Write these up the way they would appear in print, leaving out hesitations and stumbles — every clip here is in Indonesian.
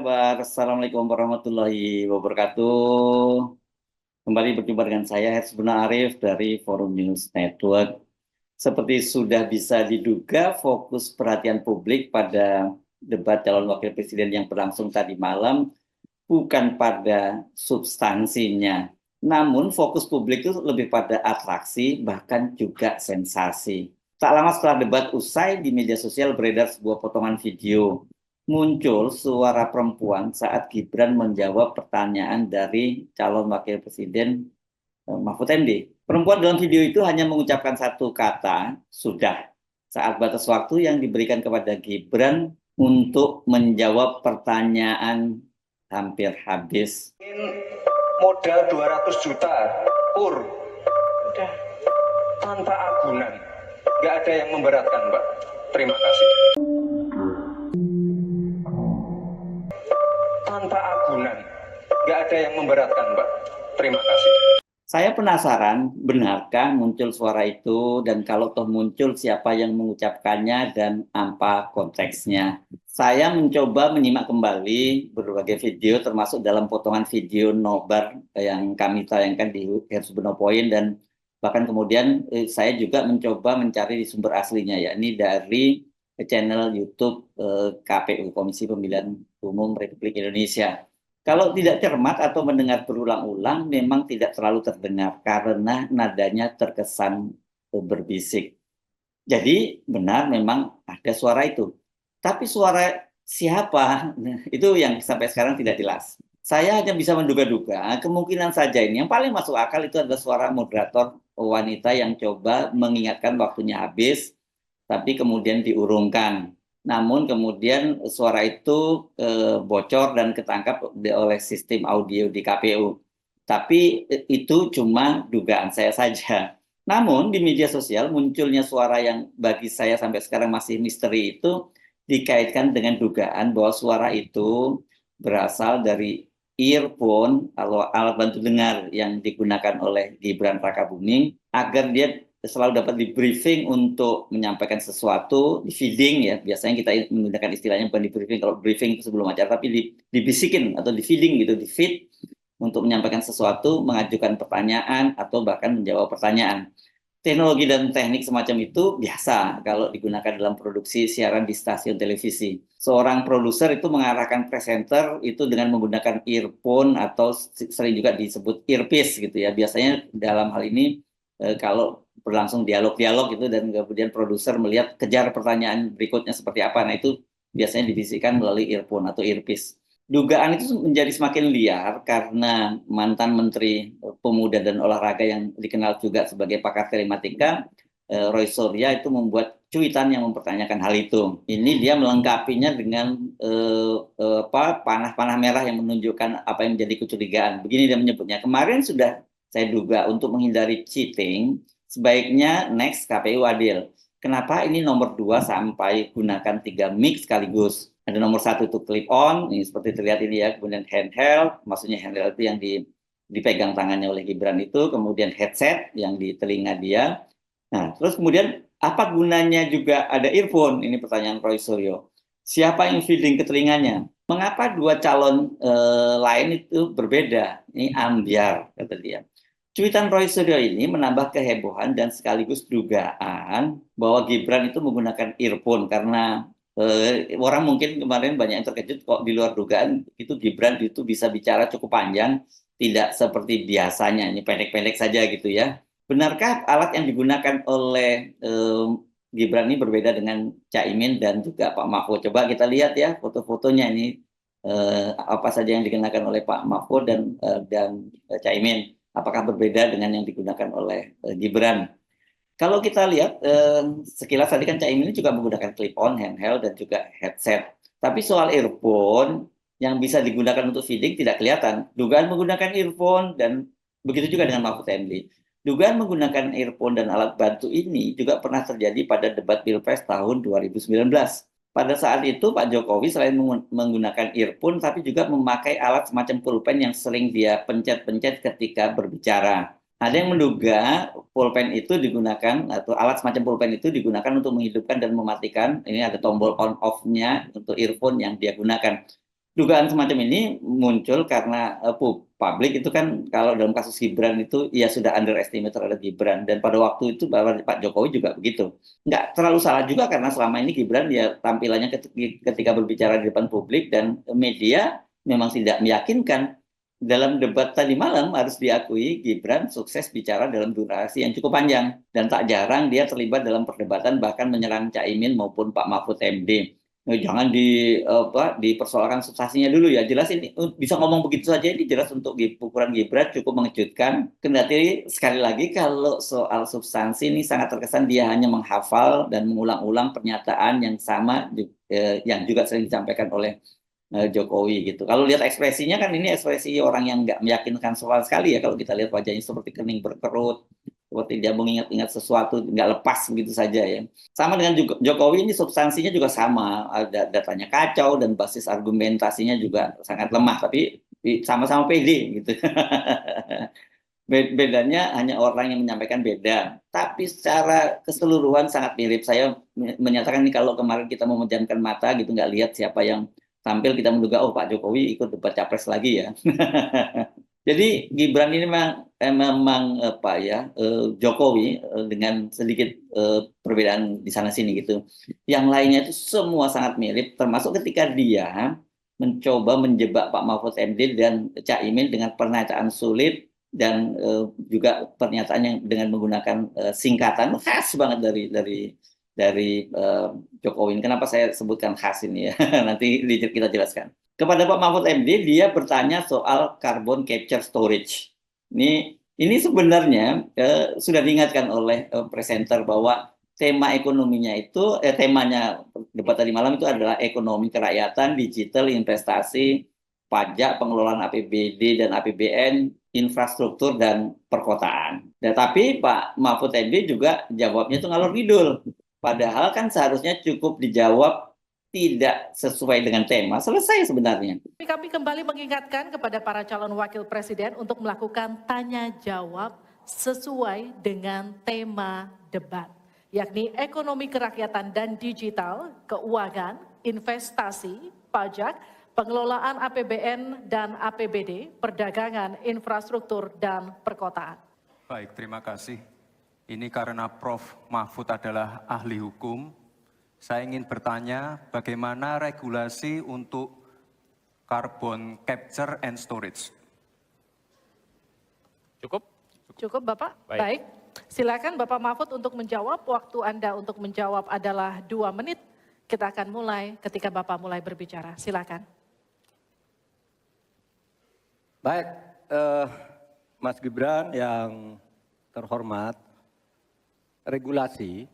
kabar? Assalamualaikum warahmatullahi wabarakatuh. Kembali berjumpa dengan saya, Hersbuna Arif dari Forum News Network. Seperti sudah bisa diduga, fokus perhatian publik pada debat calon wakil presiden yang berlangsung tadi malam bukan pada substansinya. Namun fokus publik itu lebih pada atraksi, bahkan juga sensasi. Tak lama setelah debat usai, di media sosial beredar sebuah potongan video. Muncul suara perempuan saat Gibran menjawab pertanyaan dari calon wakil presiden Mahfud MD. Perempuan dalam video itu hanya mengucapkan satu kata, sudah, saat batas waktu yang diberikan kepada Gibran untuk menjawab pertanyaan hampir habis. Modal 200 juta, pur. Udah. Tanpa agunan. Nggak ada yang memberatkan, Mbak. Terima kasih. Tanpa agunan. Nggak ada yang memberatkan, Mbak. Terima kasih. Saya penasaran, benarkah muncul suara itu, dan kalau toh muncul, siapa yang mengucapkannya dan apa konteksnya? Saya mencoba menyimak kembali berbagai video, termasuk dalam potongan video nobar yang kami tayangkan di Hersbuna Point, dan bahkan kemudian saya juga mencoba mencari di sumber aslinya, yakni dari channel YouTube KPU, Komisi Pemilihan Umum Republik Indonesia. Kalau tidak cermat atau mendengar berulang-ulang, memang tidak terlalu terdengar karena nadanya terkesan berbisik. Jadi benar memang ada suara itu. Tapi suara siapa? Itu yang sampai sekarang tidak jelas. Saya hanya bisa menduga-duga, kemungkinan saja ini yang paling masuk akal itu adalah suara moderator wanita yang coba mengingatkan waktunya habis, tapi kemudian diurungkan. Namun kemudian suara itu bocor dan ketangkap oleh sistem audio di KPU. Tapi itu cuma dugaan saya saja. Namun di media sosial munculnya suara yang bagi saya sampai sekarang masih misteri itu dikaitkan dengan dugaan bahwa suara itu berasal dari earphone atau alat bantu dengar yang digunakan oleh Gibran Rakabuming agar dia selalu dapat di briefing untuk menyampaikan sesuatu, di feeding ya, biasanya kita menggunakan istilahnya bukan di briefing, kalau briefing itu sebelum acara, tapi dibisikin atau di feeding gitu, di feed untuk menyampaikan sesuatu, mengajukan pertanyaan atau bahkan menjawab pertanyaan. Teknologi dan teknik semacam itu biasa kalau digunakan dalam produksi siaran di stasiun televisi. Seorang produser itu mengarahkan presenter itu dengan menggunakan earphone atau sering juga disebut earpiece gitu ya. Biasanya dalam hal ini kalau berlangsung dialog-dialog itu dan kemudian produser melihat kejar pertanyaan berikutnya seperti apa. Nah itu biasanya dibisikkan melalui earphone atau earpiece. Dugaan itu menjadi semakin liar karena mantan Menteri Pemuda dan Olahraga yang dikenal juga sebagai pakar telematika, Roy Surya itu membuat cuitan yang mempertanyakan hal itu. Ini dia melengkapinya dengan panah-panah merah yang menunjukkan apa yang menjadi kecurigaan. Begini dia menyebutnya, kemarin sudah saya duga untuk menghindari cheating, sebaiknya next KPU adil. Kenapa ini nomor 2 sampai gunakan 3 mic sekaligus? Ada nomor 1 itu clip on, ini seperti terlihat ini ya, kemudian handheld, maksudnya handheld itu yang dipegang tangannya oleh Gibran itu, kemudian headset yang di telinga dia. Nah, terus kemudian apa gunanya juga ada earphone? Ini pertanyaan Roy Suryo. Siapa yang feeding ke telinganya? Mengapa dua calon lain itu berbeda? Ini ambiar, kata dia. Cuitan Roy Suryo ini menambah kehebohan dan sekaligus dugaan bahwa Gibran itu menggunakan earphone karena orang mungkin kemarin banyak yang terkejut kok di luar dugaan itu Gibran itu bisa bicara cukup panjang, tidak seperti biasanya, ini pendek-pendek saja gitu ya. Benarkah alat yang digunakan oleh Gibran ini berbeda dengan Caimin dan juga Pak Mahfud? Coba kita lihat ya foto-fotonya ini apa saja yang digunakan oleh Pak Mahfud dan Caimin. Apakah berbeda dengan yang digunakan oleh Gibran? Kalau kita lihat sekilas tadi kan Caimin ini juga menggunakan clip-on, handheld, dan juga headset. Tapi soal earphone yang bisa digunakan untuk feeding tidak kelihatan. Dugaan menggunakan earphone dan begitu juga dengan Mahfud MD. Dugaan menggunakan earphone dan alat bantu ini juga pernah terjadi pada debat Pilpres tahun 2019. Pada saat itu Pak Jokowi selain menggunakan earphone tapi juga memakai alat semacam pulpen yang sering dia pencet-pencet ketika berbicara. Ada yang menduga pulpen itu digunakan atau alat semacam pulpen itu digunakan untuk menghidupkan dan mematikan. Ini ada tombol on off-nya untuk earphone yang dia gunakan. dugaan semacam ini muncul karena publik itu kan kalau dalam kasus Gibran itu ya sudah underestimate terhadap Gibran, dan pada waktu itu Pak Jokowi juga begitu. Nggak terlalu salah juga karena selama ini Gibran ya tampilannya ketika berbicara di depan publik dan media memang tidak meyakinkan. Dalam debat tadi malam harus diakui Gibran sukses bicara dalam durasi yang cukup panjang, dan tak jarang dia terlibat dalam perdebatan bahkan menyerang Caimin maupun Pak Mahfud MD. Jangan dipersoalkan substansinya dulu ya. Jelas ini bisa ngomong begitu saja, ini jelas untuk ukuran Gibran cukup mengejutkan. Kendati sekali lagi kalau soal substansi ini sangat terkesan dia hanya menghafal dan mengulang-ulang pernyataan yang sama yang juga sering disampaikan oleh Jokowi gitu. Kalau lihat ekspresinya kan ini ekspresi orang yang nggak meyakinkan soal sekali ya. Kalau kita lihat wajahnya seperti kening berkerut, seperti dia mengingat-ingat sesuatu nggak lepas begitu saja ya. Sama dengan Jokowi, ini substansinya juga sama, ada datanya kacau dan basis argumentasinya juga sangat lemah, tapi sama-sama pede gitu. Bedanya hanya orang yang menyampaikan beda, tapi secara keseluruhan sangat mirip. Saya menyatakan nih kalau kemarin kita memejamkan mata gitu nggak lihat siapa yang tampil, kita menduga oh Pak Jokowi ikut debat capres lagi ya. Jadi Gibran ini memang apa ya, Jokowi dengan sedikit perbedaan di sana sini gitu. Yang lainnya itu semua sangat mirip, termasuk ketika dia mencoba menjebak Pak Mahfud MD dan Caimin dengan pernyataan sulit dan juga pernyataan yang dengan menggunakan singkatan khas banget dari Jokowi. Kenapa saya sebutkan khas ini ya? Nanti kita jelaskan. Kepada Pak Mahfud MD, dia bertanya soal carbon capture storage. Ini sebenarnya sudah diingatkan oleh presenter bahwa tema ekonominya itu, temanya debat tadi malam itu adalah ekonomi kerakyatan, digital, investasi, pajak, pengelolaan APBD dan APBN, infrastruktur dan perkotaan. Tapi Pak Mahfud MD juga jawabnya itu ngalor ngidul. Padahal kan seharusnya cukup dijawab tidak sesuai dengan tema, selesai sebenarnya. Kami kembali mengingatkan kepada para calon wakil presiden untuk melakukan tanya jawab sesuai dengan tema debat, yakni ekonomi kerakyatan dan digital, keuangan, investasi, pajak, pengelolaan APBN dan APBD, perdagangan, infrastruktur, dan perkotaan. Baik, terima kasih. Ini karena Prof. Mahfud adalah ahli hukum, saya ingin bertanya bagaimana regulasi untuk carbon capture and storage. Cukup? Cukup Bapak? Baik. Silakan Bapak Mahfud untuk menjawab. Waktu Anda untuk menjawab adalah 2 menit. Kita akan mulai ketika Bapak mulai berbicara. Silakan. Baik, Mas Gibran yang terhormat, regulasi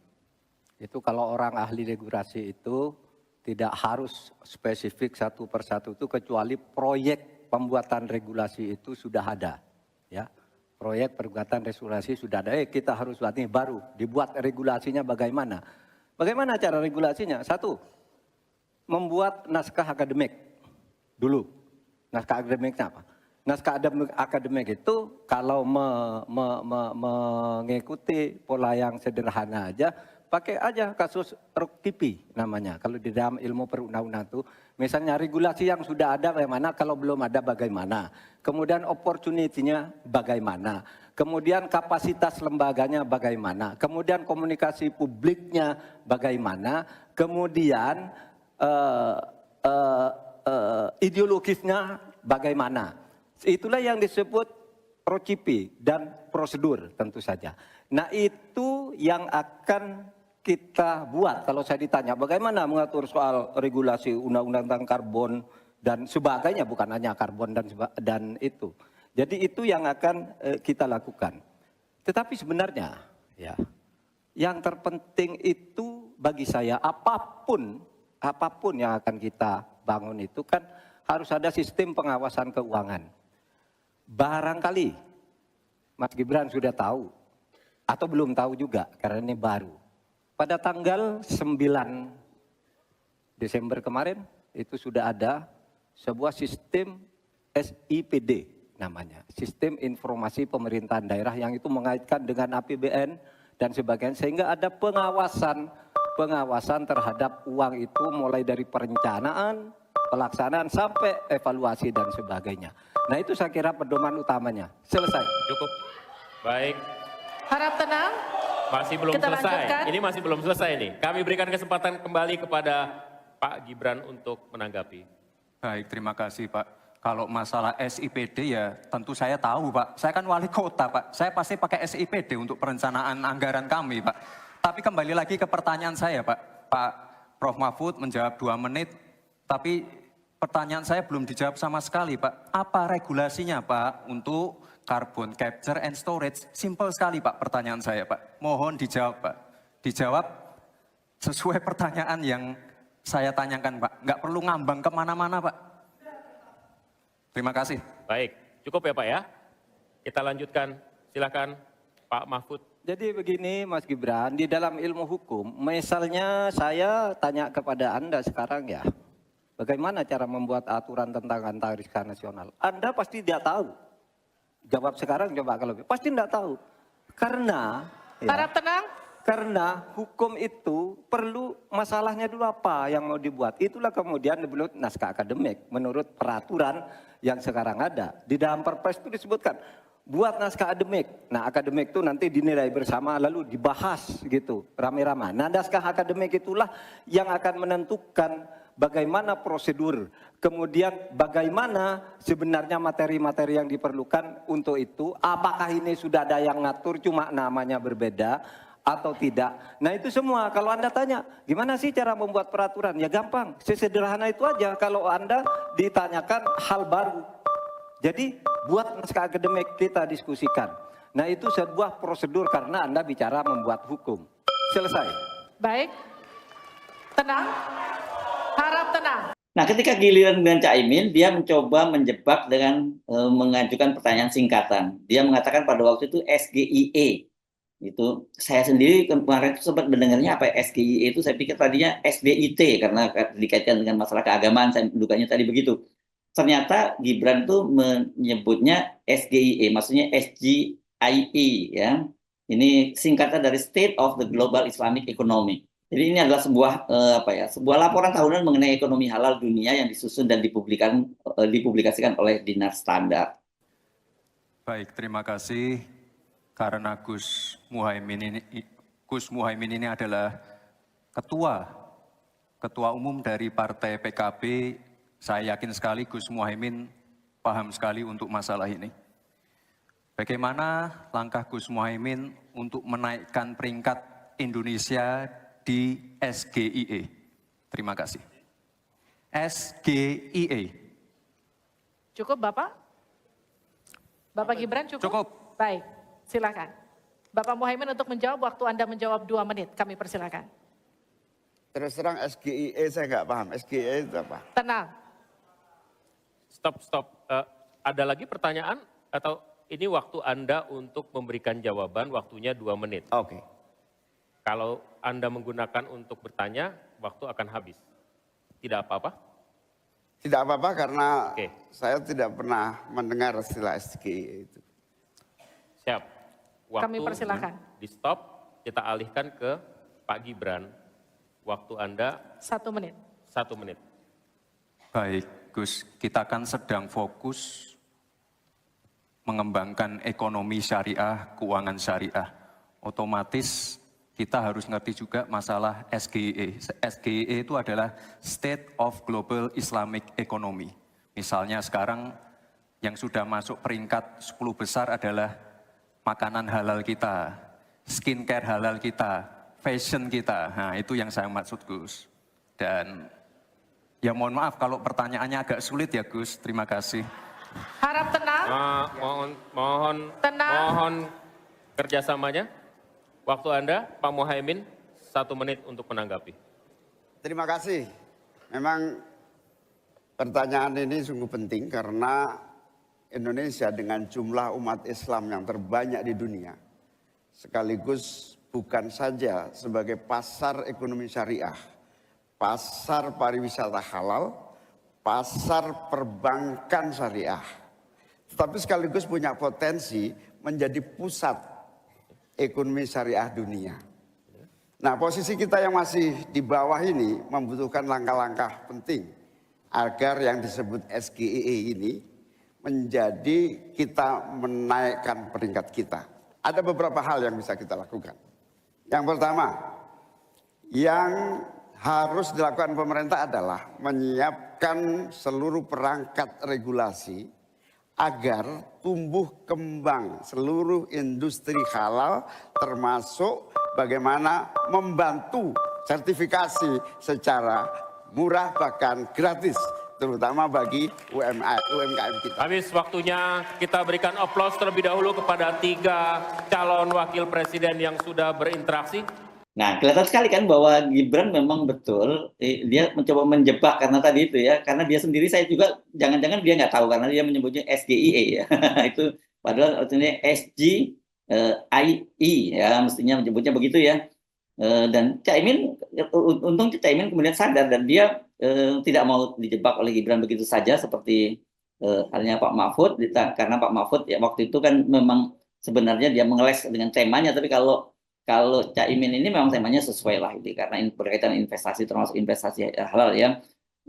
itu kalau orang ahli regulasi itu tidak harus spesifik satu persatu itu, kecuali proyek pembuatan regulasi itu sudah ada, ya. Proyek pembuatan regulasi sudah ada. Kita harus buat ini baru dibuat regulasinya bagaimana? Bagaimana cara regulasinya? 1, membuat naskah akademik dulu. Naskah akademiknya apa? Naskah akademik itu kalau mengikuti pola yang sederhana aja, pakai aja kasus RUKTIPI namanya. Kalau di dalam ilmu perundang-undangan itu, misalnya regulasi yang sudah ada bagaimana, kalau belum ada bagaimana. Kemudian opportunity-nya bagaimana. Kemudian kapasitas lembaganya bagaimana. Kemudian komunikasi publiknya bagaimana. Kemudian ideologisnya bagaimana. Itulah yang disebut RUKTIPI dan prosedur tentu saja. Nah itu yang akan kita buat. Kalau saya ditanya bagaimana mengatur soal regulasi undang-undang tentang karbon dan sebagainya, bukan hanya karbon dan itu. Jadi itu yang akan kita lakukan. Tetapi sebenarnya ya, yang terpenting itu bagi saya apapun yang akan kita bangun itu kan harus ada sistem pengawasan keuangan. Barangkali Mas Gibran sudah tahu atau belum tahu juga karena ini baru. Pada tanggal 9 Desember kemarin itu sudah ada sebuah sistem SIPD namanya. Sistem Informasi Pemerintahan Daerah yang itu mengaitkan dengan APBN dan sebagainya. Sehingga ada pengawasan terhadap uang itu mulai dari perencanaan, pelaksanaan sampai evaluasi dan sebagainya. Nah itu saya kira pedoman utamanya. Selesai. Cukup. Baik. Harap tenang. Masih belum Kita selesai. lanjutkan. Ini masih belum selesai nih. Kami berikan kesempatan kembali kepada Pak Gibran untuk menanggapi. Baik, terima kasih Pak. Kalau masalah SIPD ya tentu saya tahu Pak. Saya kan wali kota Pak. Saya pasti pakai SIPD untuk perencanaan anggaran kami Pak. Tapi kembali lagi ke pertanyaan saya Pak. Pak Prof. Mahfud menjawab 2 menit. Tapi pertanyaan saya belum dijawab sama sekali Pak. Apa regulasinya Pak untuk carbon capture and storage? Simple sekali Pak pertanyaan saya Pak. Mohon dijawab Pak. Dijawab sesuai pertanyaan yang saya tanyakan Pak. Nggak perlu ngambang kemana-mana Pak. Terima kasih. Baik, cukup ya Pak ya. Kita lanjutkan, silakan Pak Mahfud. Jadi begini Mas Gibran, di dalam ilmu hukum, misalnya saya tanya kepada Anda sekarang ya, bagaimana cara membuat aturan tentang antariksa nasional? Anda pasti tidak tahu. Jawab sekarang coba kalau pasti tidak tahu. Karena Harap tenang. karena hukum itu perlu masalahnya dulu apa yang mau dibuat. Itulah kemudian dibuat naskah akademik menurut peraturan yang sekarang ada. Di dalam Perpres itu disebutkan buat naskah akademik. Nah, akademik itu nanti dinilai bersama lalu dibahas gitu rame-rame. Nah, naskah akademik itulah yang akan menentukan bagaimana prosedur, kemudian bagaimana sebenarnya materi-materi yang diperlukan untuk itu. Apakah ini sudah ada yang ngatur cuma namanya berbeda atau tidak. Nah itu semua kalau Anda tanya gimana sih cara membuat peraturan, ya gampang, sesederhana itu aja kalau Anda ditanyakan hal baru. Jadi buat naskah akademik kita diskusikan. Nah itu sebuah prosedur karena Anda bicara membuat hukum. Selesai. Baik. Tenang. Harap tenang. Nah, ketika giliran dengan Caimin, dia mencoba menjebak dengan mengajukan pertanyaan singkatan. Dia mengatakan pada waktu itu SGIE. Itu saya sendiri kemarin itu sempat mendengarnya apa SGIE itu, saya pikir tadinya SBIT karena dikaitkan dengan masalah keagamaan, saya dukanya tadi begitu. Ternyata Gibran tuh menyebutnya SGIE, maksudnya SGIE ya. Ini singkatan dari State of the Global Islamic Economy. Jadi ini adalah sebuah sebuah laporan tahunan mengenai ekonomi halal dunia yang disusun dan dipublikasikan oleh Dinar Standar. Baik, terima kasih. Karena Gus Muhaimin ini adalah ketua umum dari Partai PKB, saya yakin sekali Gus Muhaimin paham sekali untuk masalah ini. Bagaimana langkah Gus Muhaimin untuk menaikkan peringkat Indonesia di SGIE? Terima kasih. SGIE. Cukup Bapak? Bapak Gibran cukup? Cukup. Baik, silakan. Bapak Muhaimin untuk menjawab, waktu Anda menjawab 2 menit, kami persilakan. Terus terang SGIE saya nggak paham. SGIE itu apa? Tenang. Stop. Ada lagi pertanyaan atau ini waktu Anda untuk memberikan jawaban, waktunya 2 menit. Oke. Kalau Anda menggunakan untuk bertanya, waktu akan habis. Tidak apa-apa? Tidak apa-apa karena Oke. saya tidak pernah mendengar istilah SGIE itu. Siap. Waktu Kami persilakan. di stop, kita alihkan ke Pak Gibran. Waktu Anda 1 menit. 1 menit. Baik, Gus, kita kan sedang fokus mengembangkan ekonomi syariah, keuangan syariah. Otomatis kita harus ngerti juga masalah SGIE. SGIE itu adalah State of Global Islamic Economy. Misalnya sekarang yang sudah masuk peringkat 10 besar adalah makanan halal kita, skincare halal kita, fashion kita. Nah, itu yang saya maksud, Gus. Dan ya mohon maaf kalau pertanyaannya agak sulit ya, Gus. Terima kasih. Harap tenang. Tenang. Mohon kerjasamanya. Waktu Anda, Pak Muhaimin, 1 menit untuk menanggapi. Terima kasih. Memang pertanyaan ini sungguh penting karena Indonesia dengan jumlah umat Islam yang terbanyak di dunia, sekaligus bukan saja sebagai pasar ekonomi syariah, pasar pariwisata halal, pasar perbankan syariah, tetapi sekaligus punya potensi menjadi pusat ekonomi syariah dunia. Nah, posisi kita yang masih di bawah ini membutuhkan langkah-langkah penting agar yang disebut SGIE ini menjadi kita menaikkan peringkat kita. Ada beberapa hal yang bisa kita lakukan. Yang pertama, yang harus dilakukan pemerintah adalah menyiapkan seluruh perangkat regulasi agar tumbuh kembang seluruh industri halal, termasuk bagaimana membantu sertifikasi secara murah bahkan gratis, terutama bagi UMKM kita. Habis waktunya, kita berikan aplaus terlebih dahulu kepada 3 calon wakil presiden yang sudah berinteraksi. Nah, kelihatan sekali kan bahwa Gibran memang betul dia mencoba menjebak karena tadi itu ya, karena dia sendiri saya juga jangan-jangan dia nggak tahu karena dia menyebutnya SGIE ya. Itu padahal artinya SGIE ya, mestinya menyebutnya begitu ya. Dan Caimin, untung Caimin kemudian sadar dan dia tidak mau dijebak oleh Gibran begitu saja seperti halnya Pak Mahfud, karena Pak Mahfud ya waktu itu kan memang sebenarnya dia mengeles dengan temanya, tapi kalau Caimin ini memang temanya sesuai lah itu karena berkaitan investasi termasuk investasi halal ya.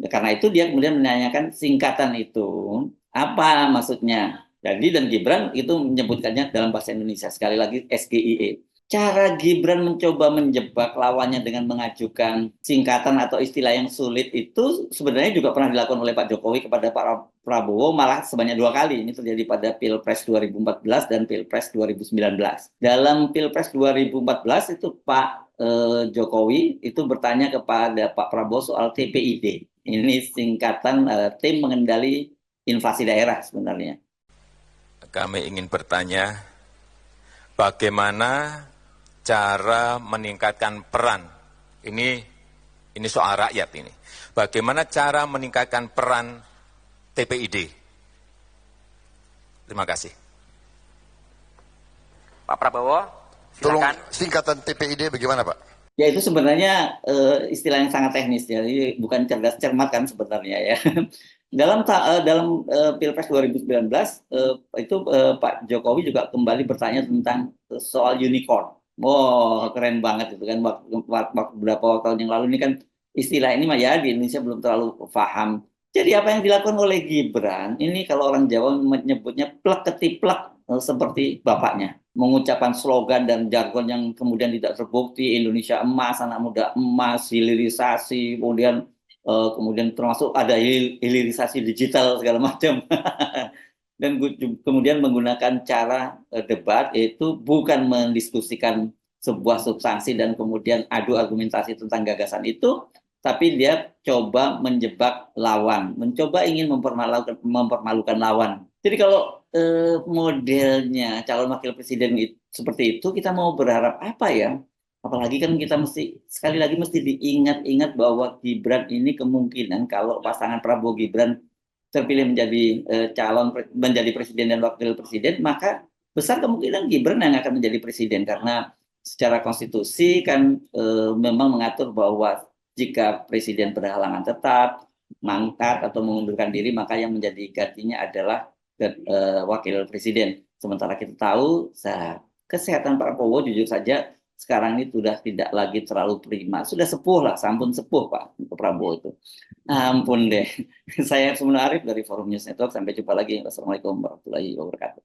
Karena itu dia kemudian menanyakan singkatan itu apa maksudnya. Jadi dan Gibran itu menyebutkannya dalam bahasa Indonesia sekali lagi SGIE. Cara Gibran mencoba menjebak lawannya dengan mengajukan singkatan atau istilah yang sulit itu sebenarnya juga pernah dilakukan oleh Pak Jokowi kepada Pak Prabowo malah sebanyak 2 kali. Ini terjadi pada Pilpres 2014 dan Pilpres 2019. Dalam Pilpres 2014 itu Pak Jokowi itu bertanya kepada Pak Prabowo soal TPID. Ini singkatan Tim Mengendali Invasi Daerah sebenarnya. Kami ingin bertanya, bagaimana cara meningkatkan peran, ini soal rakyat ini. Bagaimana cara meningkatkan peran TPID? Terima kasih. Pak Prabowo, silakan. Tolong singkatan TPID bagaimana Pak? Ya itu sebenarnya istilah yang sangat teknis ya, jadi bukan cerdas cermat kan sebenarnya ya. Dalam Pilpres 2019 itu Pak Jokowi juga kembali bertanya tentang soal unicorn. Wow, keren banget itu kan beberapa tahun yang lalu ini kan istilah ini mah ya di Indonesia belum terlalu paham. Jadi apa yang dilakukan oleh Gibran ini kalau orang Jawa menyebutnya plek ketiplek seperti bapaknya, mengucapkan slogan dan jargon yang kemudian tidak terbukti, Indonesia emas, anak muda emas, hilirisasi, kemudian termasuk ada hilirisasi digital segala macam. Dan kemudian menggunakan cara debat yaitu bukan mendiskusikan sebuah substansi dan kemudian adu argumentasi tentang gagasan itu, tapi dia coba menjebak lawan, mencoba ingin mempermalukan lawan. Jadi kalau modelnya calon wakil presiden seperti itu, kita mau berharap apa ya? Apalagi kan kita sekali lagi mesti diingat-ingat bahwa Gibran ini kemungkinan kalau pasangan Prabowo Gibran terpilih menjadi presiden dan wakil presiden, maka besar kemungkinan Gibran yang akan menjadi presiden karena secara konstitusi kan memang mengatur bahwa jika presiden berhalangan tetap, mangkat atau mengundurkan diri, maka yang menjadi gantinya adalah wakil presiden. Sementara kita tahu kesehatan Pak Prabowo jujur saja sekarang ini sudah tidak lagi terlalu prima. Sudah sepuh lah, sampun sepuh Pak Prabowo itu. Ampun deh. Saya Sumunah Arif dari Forum News Network. Sampai jumpa lagi. Wassalamualaikum warahmatullahi wabarakatuh.